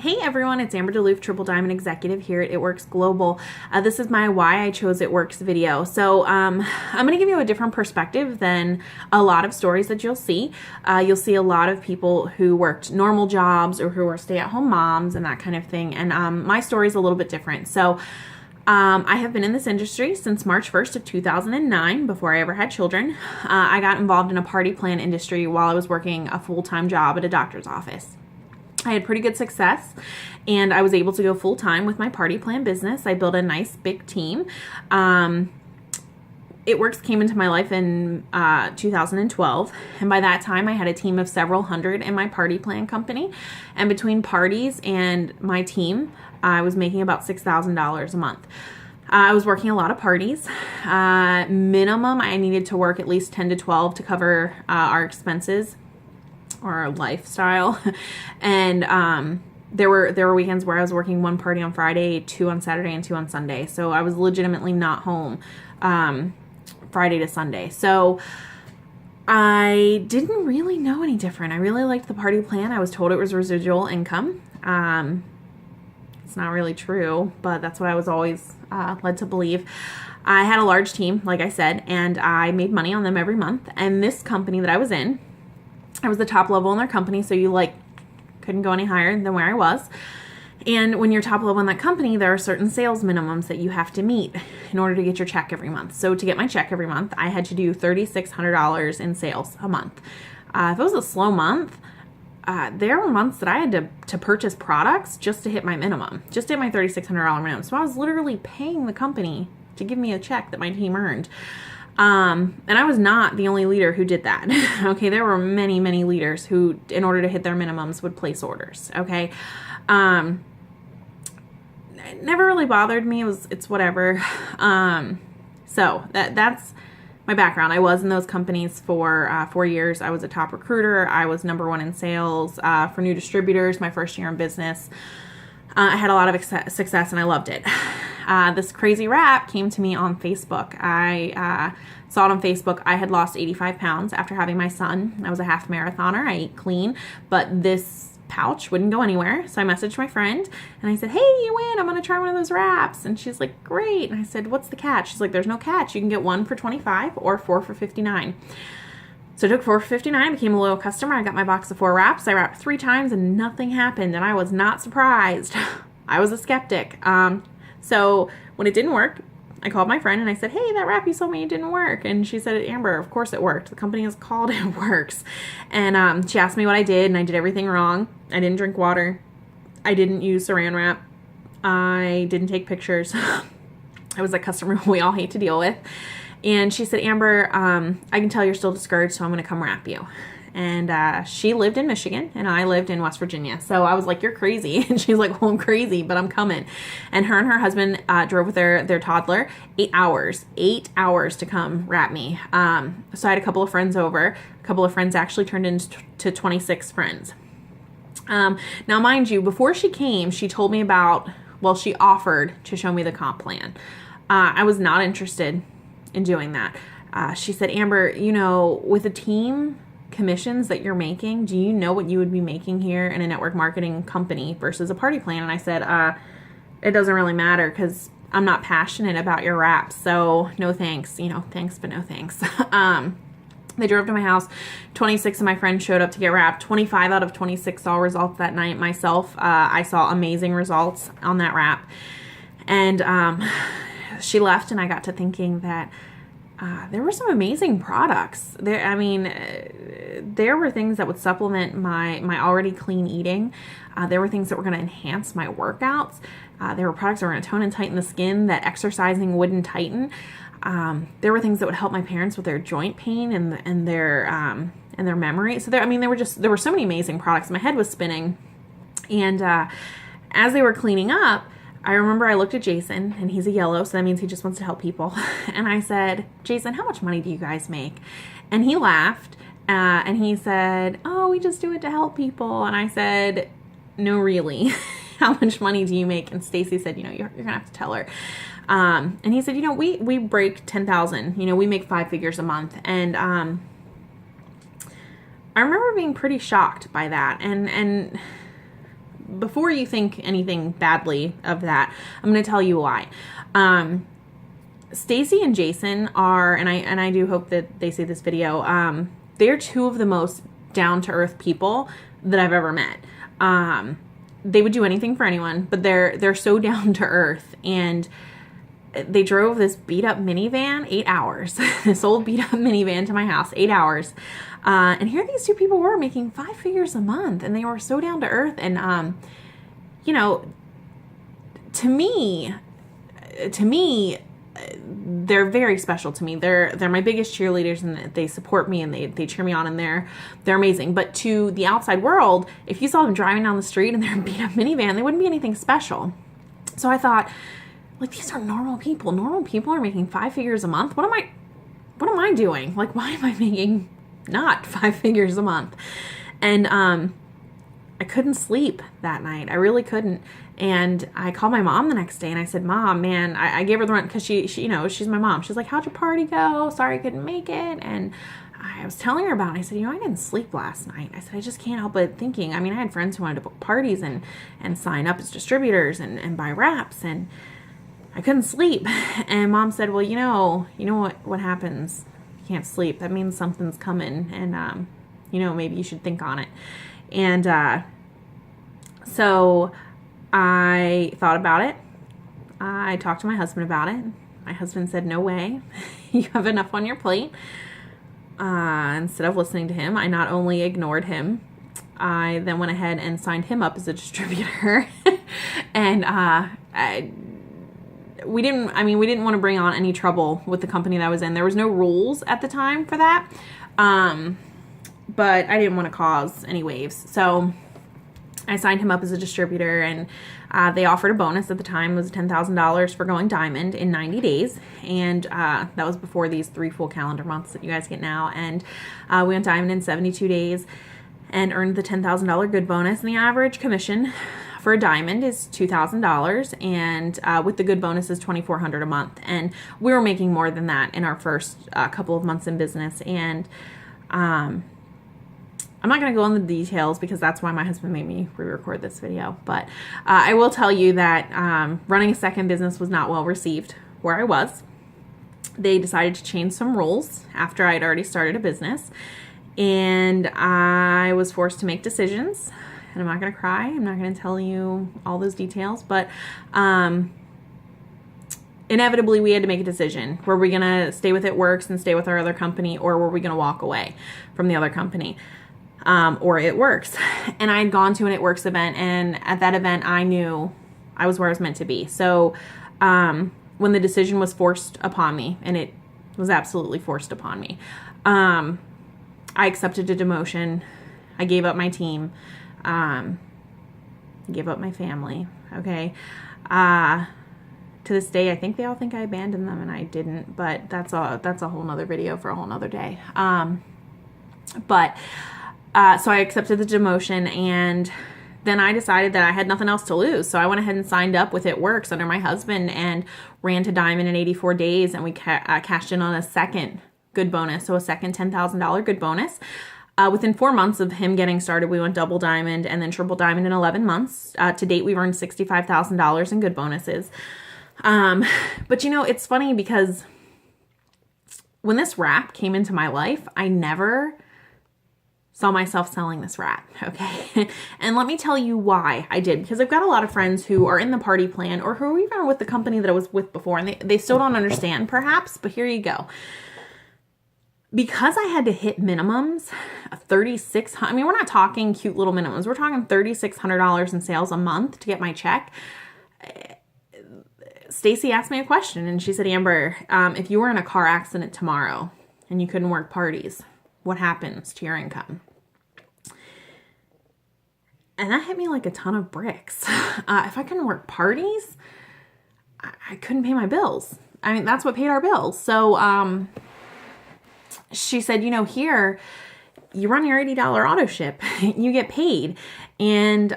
Hey everyone, it's Amber DeLoof, Triple Diamond Executive here at It Works Global. This is my Why I Chose It Works video. So I'm going to give you a different perspective than a lot of stories that you'll see. You'll see a lot of people who worked normal jobs or who are stay-at-home moms and that kind of thing. And my story is a little bit different. So I have been in this industry since March 1st of 2009, before I ever had children. I got involved in a party plan industry while I was working a full-time job at a doctor's office. I had pretty good success, and I was able to go full-time with my party plan business. I built a nice big team. It Works came into my life in 2012, and by that time I had a team of several hundred in my party plan company, and between parties and my team, I was making about $6,000 a month. I was working a lot of parties. Minimum, I needed to work at least 10 to 12 to cover our expenses or our lifestyle. And there were weekends where I was working one party on Friday, 2 on Saturday, and 2 on Sunday. So I was legitimately not home Friday to Sunday. So I didn't really know any different. I really liked the party plan. I was told it was residual income. It's not really true, but that's what I was always led to believe. I had a large team, like I said, and I made money on them every month. And this company that I was in, I was the top level in their company, so you couldn't go any higher than where I was. And when you're top level in that company, there are certain sales minimums that you have to meet in order to get your check every month. So to get my check every month, I had to do $3,600 in sales a month. If it was a slow month, there were months that I had to purchase products just to hit my minimum, just to hit my $3,600 minimum. So I was literally paying the company to give me a check that my team earned. And I was not the only leader who did that. Okay, there were many, many leaders who, in order to hit their minimums, would place orders. Okay, it never really bothered me. It's whatever. So that's my background. I was in those companies for 4 years. I was a top recruiter. I was #1 in sales for new distributors. My first year in business. I had a lot of success and I loved it. This crazy rap came to me on Facebook. I saw it on Facebook. I had lost 85 pounds after having my son. I was a half marathoner. I ate clean, but this pouch wouldn't go anywhere. So I messaged my friend and I said, hey, you win. I'm going to try one of those wraps. And she's like, great. And I said, what's the catch? She's like, there's no catch. You can get 1 for $25 or 4 for $59. So I took 4 for $59, became a loyal customer. I got my box of 4 wraps. I wrapped 3 times and nothing happened. And I was not surprised. I was a skeptic. So when it didn't work, I called my friend and I said, hey, that wrap you sold me, it didn't work. And she said, Amber, of course it worked. The company is called It Works. And she asked me what I did, and I did everything wrong. I didn't drink water. I didn't use saran wrap. I didn't take pictures. I was a customer we all hate to deal with. And she said, Amber, I can tell you're still discouraged, so I'm going to come wrap you. And she lived in Michigan, and I lived in West Virginia. So I was like, you're crazy. And she's like, well, I'm crazy, but I'm coming. And her husband drove with their toddler 8 hours to come wrap me. So I had a couple of friends over. A couple of friends actually turned into 26 friends. Now, mind you, before she came, she told me she offered to show me the comp plan. I was not interested in doing that. She said, Amber, with a team commissions that you're making, do you know what you would be making here in a network marketing company versus a party plan? And I said, it doesn't really matter because I'm not passionate about your wraps. So no thanks, thanks, but no thanks. They drove to my house. 26 of my friends showed up to get wrapped. 25 out of 26 saw results that night. Myself, I saw amazing results on that wrap. And she left, and I got to thinking that there were some amazing products. There were things that would supplement my already clean eating. There were things that were going to enhance my workouts. There were products that were going to tone and tighten the skin that exercising wouldn't tighten. There were things that would help my parents with their joint pain and their memory. So there were so many amazing products. My head was spinning, and as they were cleaning up, I remember I looked at Jason, and he's a yellow, so that means he just wants to help people. And I said, Jason, how much money do you guys make? And he laughed, and he said, oh, we just do it to help people. And I said, no, really. How much money do you make? And Stacy said, you're going to have to tell her. And he said, we break 10,000. We make 5 figures a month. And I remember being pretty shocked by that. And before you think anything badly of that, I'm going to tell you why. Stacy and Jason are, and I do hope that they see this video. They're two of the most down-to-earth people that I've ever met. They would do anything for anyone, but they're so down to earth. And they drove this beat up minivan 8 hours, this old beat up minivan to my house, 8 hours. And here these two people were making 5 figures a month, and they were so down to earth. And, you know, to me, they're very special to me. They're my biggest cheerleaders, and they support me, and they cheer me on, and they're amazing. But to the outside world, if you saw them driving down the street in their beat up minivan, they wouldn't be anything special. So I thought, like, these are normal people. Normal people are making 5 figures a month. What am I doing? Like, why am I making not 5 figures a month? And I couldn't sleep that night. I really couldn't. And I called my mom the next day, and I said, Mom, man, I gave her the run, because she, you know, she's my mom. She's like, how'd your party go? Sorry I couldn't make it. And I was telling her about it. I said, you know, I didn't sleep last night. I said, I just can't help but thinking. I mean, I had friends who wanted to book parties and sign up as distributors and buy wraps, and I couldn't sleep. And Mom said, well, you know what happens? You can't sleep. That means something's coming, and you know, maybe you should think on it. And so I thought about it. I talked to my husband about it. My husband said, no way. You have enough on your plate. Instead of listening to him, I not only ignored him, I then went ahead and signed him up as a distributor. And we didn't want to bring on any trouble with the company that I was in. There was no rules at the time for that. But I didn't want to cause any waves. So I signed him up as a distributor, and they offered a bonus at the time. It was $10,000 for going diamond in 90 days. And that was before these 3 full calendar months that you guys get now. And we went diamond in 72 days and earned the $10,000 good bonus. And the average commission for a diamond is $2,000, and with the good bonus is $2,400 a month. And we were making more than that in our first couple of months in business. And I'm not going to go into the details, because that's why my husband made me re-record this video. But I will tell you that running a second business was not well received where I was. They decided to change some rules after I'd already started a business, and I was forced to make decisions. And I'm not going to cry. I'm not going to tell you all those details, but inevitably we had to make a decision. Were we going to stay with It Works and stay with our other company, or were we going to walk away from the other company? Or It Works. And I had gone to an It Works event, and at that event I knew I was where I was meant to be. So when the decision was forced upon me, and it was absolutely forced upon me, I accepted a demotion. I gave up my team. Gave up my family. Okay. To this day, I think they all think I abandoned them, and I didn't, but that's a whole nother video for a whole nother day. So I accepted the demotion, and then I decided that I had nothing else to lose. So I went ahead and signed up with It Works under my husband and ran to diamond in 84 days, and we cashed in on a second good bonus. So a second $10,000 good bonus. Within 4 months of him getting started, we went double diamond and then triple diamond in 11 months. To date, we've earned $65,000 in good bonuses. But you know, it's funny because when this wrap came into my life, I never saw myself selling this wrap, okay? And let me tell you why I did, because I've got a lot of friends who are in the party plan, or who are even with the company that I was with before, and they still don't understand perhaps, but here you go. Because I had to hit minimums of $3,600, I mean, we're not talking cute little minimums, we're talking $3,600 in sales a month to get my check. Stacy asked me a question, and she said, Amber, if you were in a car accident tomorrow and you couldn't work parties, what happens to your income? And that hit me like a ton of bricks. If I couldn't work parties, I couldn't pay my bills. I mean, that's what paid our bills. So she said, you know, here, you run your $80 auto ship, you get paid. And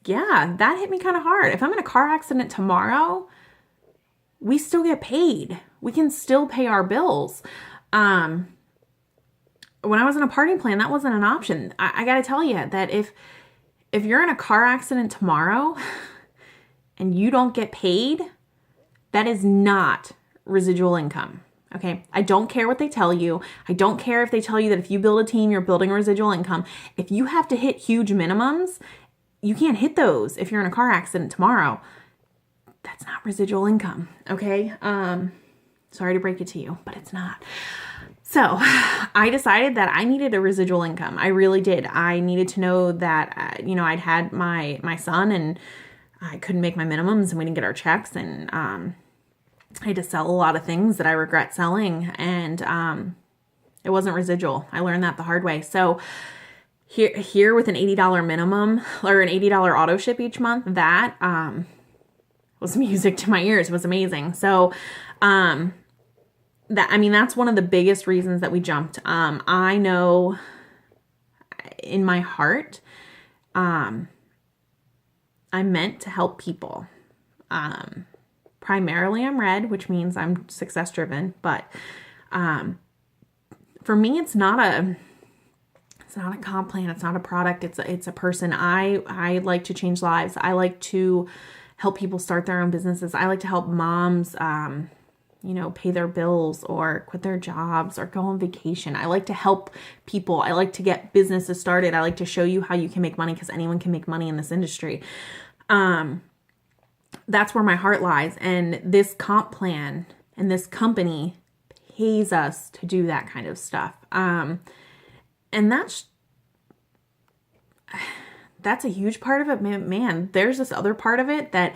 yeah, that hit me kind of hard. If I'm in a car accident tomorrow, we still get paid. We can still pay our bills. When I was in a party plan, that wasn't an option. I got to tell you that if if you're in a car accident tomorrow and you don't get paid, that is not residual income. Okay. I don't care what they tell you. I don't care if they tell you that if you build a team, you're building residual income. If you have to hit huge minimums, you can't hit those if you're in a car accident tomorrow. That's not residual income. Okay. Sorry to break it to you, but it's not. So I decided that I needed a residual income. I really did. I needed to know that, I'd had my son and I couldn't make my minimums and we didn't get our checks. And, I had to sell a lot of things that I regret selling, and it wasn't residual. I learned that the hard way. So here with an $80 minimum or an $80 auto ship each month, that was music to my ears. It was amazing. So that's one of the biggest reasons that we jumped. I know in my heart, I'm meant to help people. Primarily I'm red, which means I'm success driven, but for me it's not a comp plan, it's not a product, it's a person. I like to change lives. I like to help people start their own businesses. I like to help moms pay their bills or quit their jobs or go on vacation. I like to help people. I like to get businesses started. I like to show you how you can make money, because anyone can make money in this industry. That's where my heart lies. And this comp plan and this company pays us to do that kind of stuff. And that's a huge part of it. Man, there's this other part of it that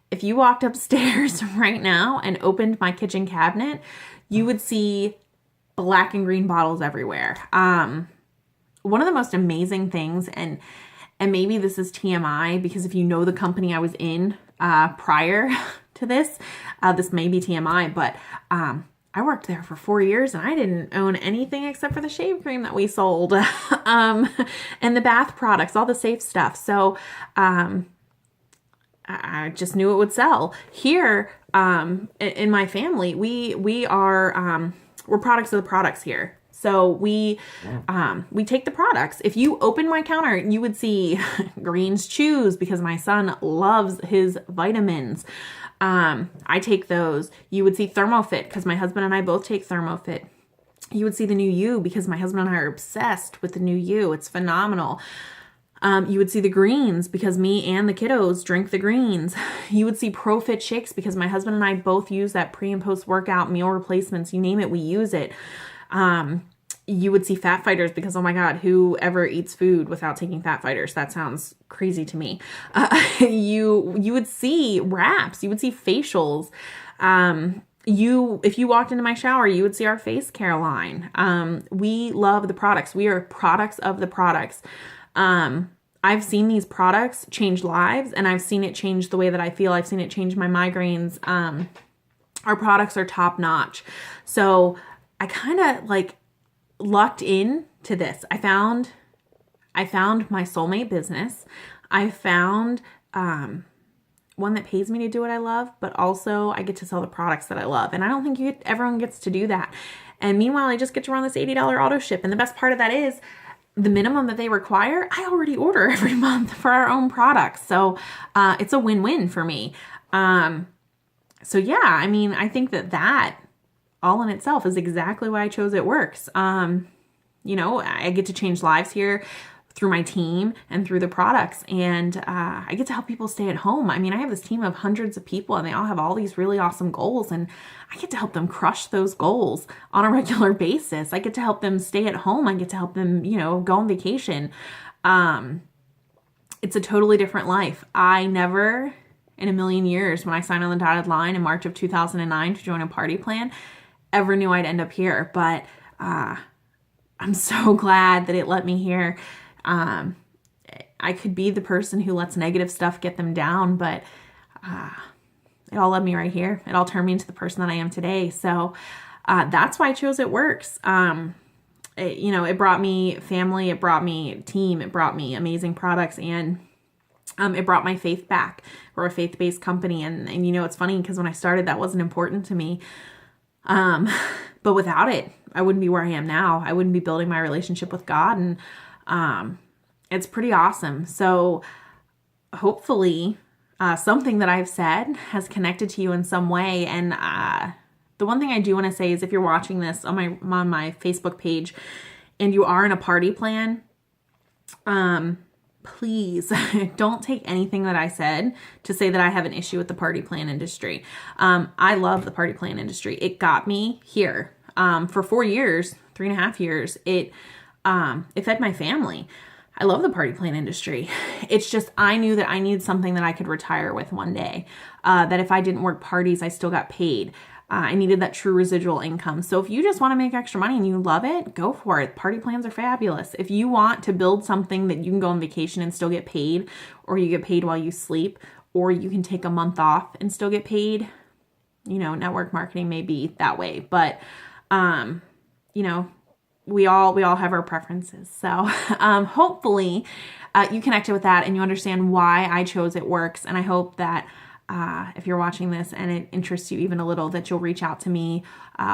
if you walked upstairs right now and opened my kitchen cabinet, you would see black and green bottles everywhere. One of the most amazing things, and maybe this is TMI, because if you know the company I was in prior to this may be TMI, but I worked there for 4 years and I didn't own anything except for the shave cream that we sold and the bath products, all the safe stuff. So I just knew it would sell. Here in my family, we are we're products of the products here. So we take the products. If you open my counter, you would see Greens Chews, because my son loves his vitamins. I take those. You would see ThermoFit, because my husband and I both take ThermoFit. You would see the New You, because my husband and I are obsessed with the New You. It's phenomenal. You would see the greens, because me and the kiddos drink the greens. You would see ProFit shakes, because my husband and I both use that pre and post workout meal replacements. You name it, we use it. You would see Fat Fighters, because, oh my God, who ever eats food without taking Fat Fighters? That sounds crazy to me. You would see wraps, you would see facials. If you walked into my shower, you would see our face care line. We love the products. We are products of the products. I've seen these products change lives, and I've seen it change the way that I feel. I've seen it change my migraines. Our products are top notch. So I kind of lucked in to this. I found my soulmate business. I found one that pays me to do what I love, but also I get to sell the products that I love. And I don't think everyone gets to do that. And meanwhile, I just get to run this $80 auto ship. And the best part of that is the minimum that they require, I already order every month for our own products. So it's a win-win for me. So yeah, I think that all in itself is exactly why I chose It Works. I get to change lives here through my team and through the products. And I get to help people stay at home. I have this team of hundreds of people, and they all have all these really awesome goals. And I get to help them crush those goals on a regular basis. I get to help them stay at home. I get to help them, go on vacation. It's a totally different life. I never in a million years, when I signed on the dotted line in March of 2009 to join a party plan, ever knew I'd end up here. But I'm so glad that it let me here. I could be the person who lets negative stuff get them down, but it all led me right here. It all turned me into the person that I am today. So that's why I chose It Works. It brought me family, it brought me team, it brought me amazing products, and it brought my faith back. We're a faith-based company, and it's funny because when I started, that wasn't important to me. But without it, I wouldn't be where I am now. I wouldn't be building my relationship with God, and it's pretty awesome. So hopefully something that I've said has connected to you in some way. And the one thing I do want to say is if you're watching this on my Facebook page and you are in a party plan, please don't take anything that I said to say that I have an issue with the party plan industry. I love the party plan industry. It got me here. For 4 years, 3.5 years, it fed my family. I love the party plan industry. It's just, I knew that I needed something that I could retire with one day. That if I didn't work parties, I still got paid. I needed that true residual income. So if you just want to make extra money and you love it, go for it. Party plans are fabulous. If you want to build something that you can go on vacation and still get paid, or you get paid while you sleep, or you can take a month off and still get paid, network marketing may be that way. But, we all have our preferences. So hopefully you connected with that and you understand why I chose It Works. And I hope that if you're watching this and it interests you even a little, that you'll reach out to me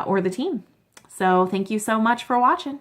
or the team. So thank you so much for watching.